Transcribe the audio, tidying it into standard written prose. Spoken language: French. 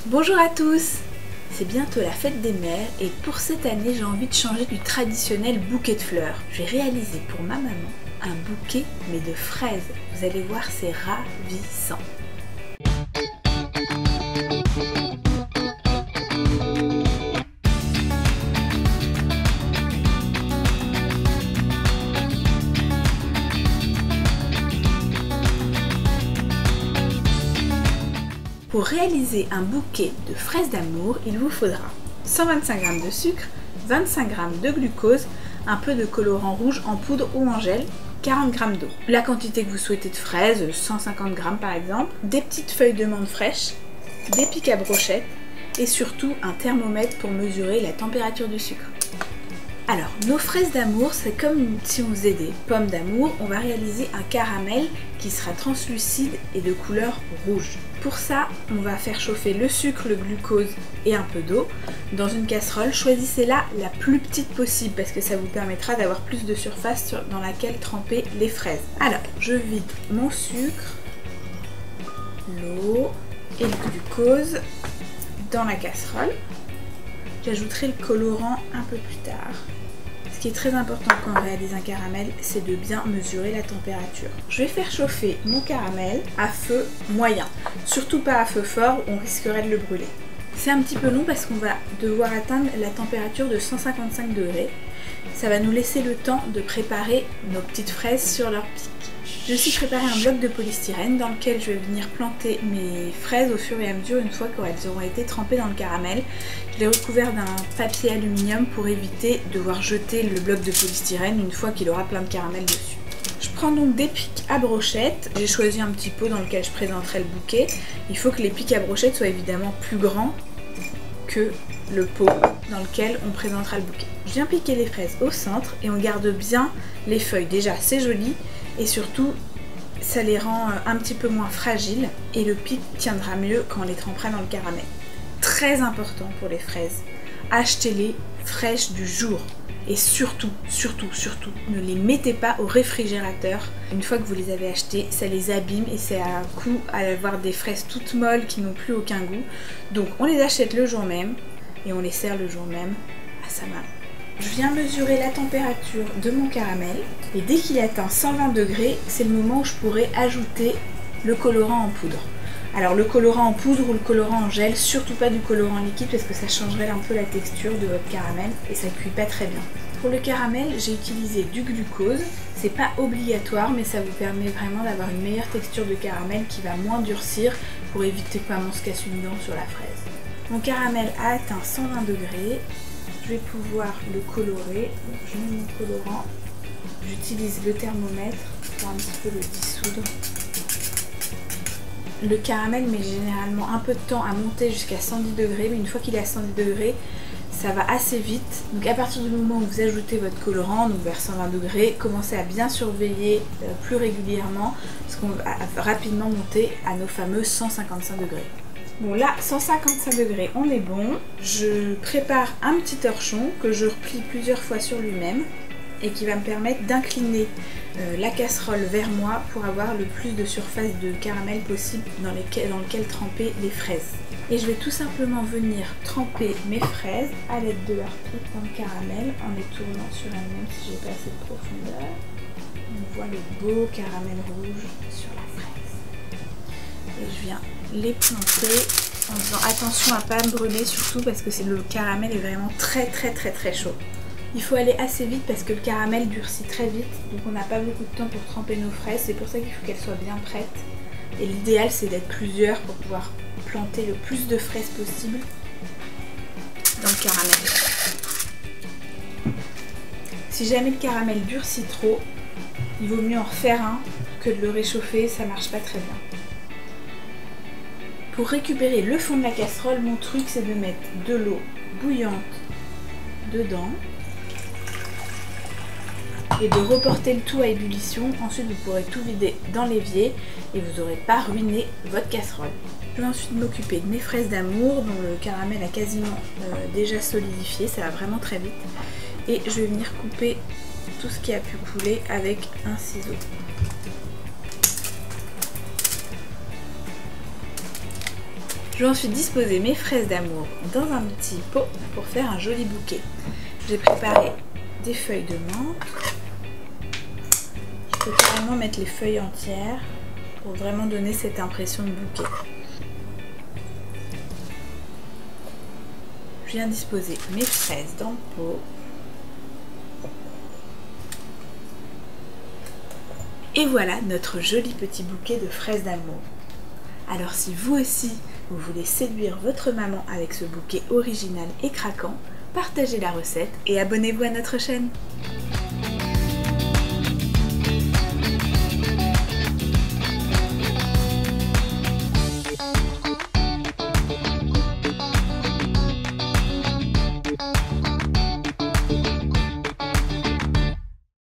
Bonjour à tous! C'est bientôt la fête des mères et pour cette année j'ai envie de changer du traditionnel bouquet de fleurs. Je vais réaliser pour ma maman un bouquet mais de fraises. Vous allez voir, c'est ravissant. Pour réaliser un bouquet de fraises d'amour, il vous faudra 125 g de sucre, 25 g de glucose, un peu de colorant rouge en poudre ou en gel, 40 g d'eau. La quantité que vous souhaitez de fraises, 150 g par exemple, des petites feuilles de menthe fraîches, des pics à brochettes et surtout un thermomètre pour mesurer la température du sucre. Alors, nos fraises d'amour, c'est comme si on faisait des pommes d'amour, on va réaliser un caramel qui sera translucide et de couleur rouge. Pour ça, on va faire chauffer le sucre, le glucose et un peu d'eau dans une casserole. Choisissez-la la plus petite possible parce que ça vous permettra d'avoir plus de surface dans laquelle tremper les fraises. Alors, je vide mon sucre, l'eau et le glucose dans la casserole. J'ajouterai le colorant un peu plus tard. Ce qui est très important quand on réalise un caramel, c'est de bien mesurer la température. Je vais faire chauffer mon caramel à feu moyen, surtout pas à feu fort, on risquerait de le brûler. C'est un petit peu long parce qu'on va devoir atteindre la température de 155 degrés. Ça va nous laisser le temps de préparer nos petites fraises sur leur pic. J'ai aussi préparé un bloc de polystyrène dans lequel je vais venir planter mes fraises au fur et à mesure une fois qu'elles auront été trempées dans le caramel. Je l'ai recouvert d'un papier aluminium pour éviter de devoir jeter le bloc de polystyrène une fois qu'il aura plein de caramel dessus. Je prends donc des pics à brochettes. J'ai choisi un petit pot dans lequel je présenterai le bouquet. Il faut que les pics à brochettes soient évidemment plus grands que le pot dans lequel on présentera le bouquet. Je viens piquer les fraises au centre et on garde bien les feuilles. Déjà, c'est joli. Et surtout, ça les rend un petit peu moins fragiles et le pic tiendra mieux quand on les trempera dans le caramel. Très important pour les fraises, achetez-les fraîches du jour. Et surtout, ne les mettez pas au réfrigérateur. Une fois que vous les avez achetées, ça les abîme et c'est un coup à avoir des fraises toutes molles qui n'ont plus aucun goût. Donc on les achète le jour même et on les sert le jour même à sa maman. Je viens mesurer la température de mon caramel et dès qu'il atteint 120 degrés, c'est le moment où je pourrai ajouter le colorant en poudre. Alors le colorant en poudre ou le colorant en gel, surtout pas du colorant liquide parce que ça changerait un peu la texture de votre caramel et ça cuit pas très bien. Pour le caramel, j'ai utilisé du glucose. C'est pas obligatoire mais ça vous permet vraiment d'avoir une meilleure texture de caramel qui va moins durcir pour éviter qu'on se casse une dent sur la fraise. Mon caramel a atteint 120 degrés. Je vais pouvoir le colorer. Donc, je mets mon colorant. J'utilise le thermomètre pour un petit peu le dissoudre. Le caramel met généralement un peu de temps à monter jusqu'à 110 degrés, mais une fois qu'il est à 110 degrés, ça va assez vite. Donc à partir du moment où vous ajoutez votre colorant, donc vers 120 degrés, commencez à bien surveiller plus régulièrement, parce qu'on va rapidement monter à nos fameux 155 degrés. Bon là, 155 degrés, on est bon. Je prépare un petit torchon que je replie plusieurs fois sur lui-même et qui va me permettre d'incliner la casserole vers moi pour avoir le plus de surface de caramel possible dans lequel tremper les fraises. Et je vais tout simplement venir tremper mes fraises à l'aide de leur pic dans le caramel en les tournant sur elles-mêmes si j'ai pas assez de profondeur. On voit le beau caramel rouge sur la fraise. Et je viens les planter en faisant attention à ne pas me brûler, surtout parce que le caramel est vraiment très chaud. Il faut aller assez vite parce que le caramel durcit très vite, donc on n'a pas beaucoup de temps pour tremper nos fraises, c'est pour ça qu'il faut qu'elles soient bien prêtes. Et l'idéal c'est d'être plusieurs pour pouvoir planter le plus de fraises possible dans le caramel. Si jamais le caramel durcit trop, il vaut mieux en refaire un que de le réchauffer, ça marche pas très bien. Pour récupérer le fond de la casserole, mon truc c'est de mettre de l'eau bouillante dedans et de reporter le tout à ébullition. Ensuite vous pourrez tout vider dans l'évier et vous n'aurez pas ruiné votre casserole. Je vais ensuite m'occuper de mes fraises d'amour dont le caramel a quasiment déjà solidifié, ça va vraiment très vite. Et je vais venir couper tout ce qui a pu couler avec un ciseau. Je vais ensuite disposer mes fraises d'amour dans un petit pot pour faire un joli bouquet. J'ai préparé des feuilles de menthe. Je peux carrément mettre les feuilles entières pour vraiment donner cette impression de bouquet. Je viens disposer mes fraises dans le pot. Et voilà notre joli petit bouquet de fraises d'amour. Alors si vous aussi, vous voulez séduire votre maman avec ce bouquet original et craquant, partagez la recette et abonnez-vous à notre chaîne.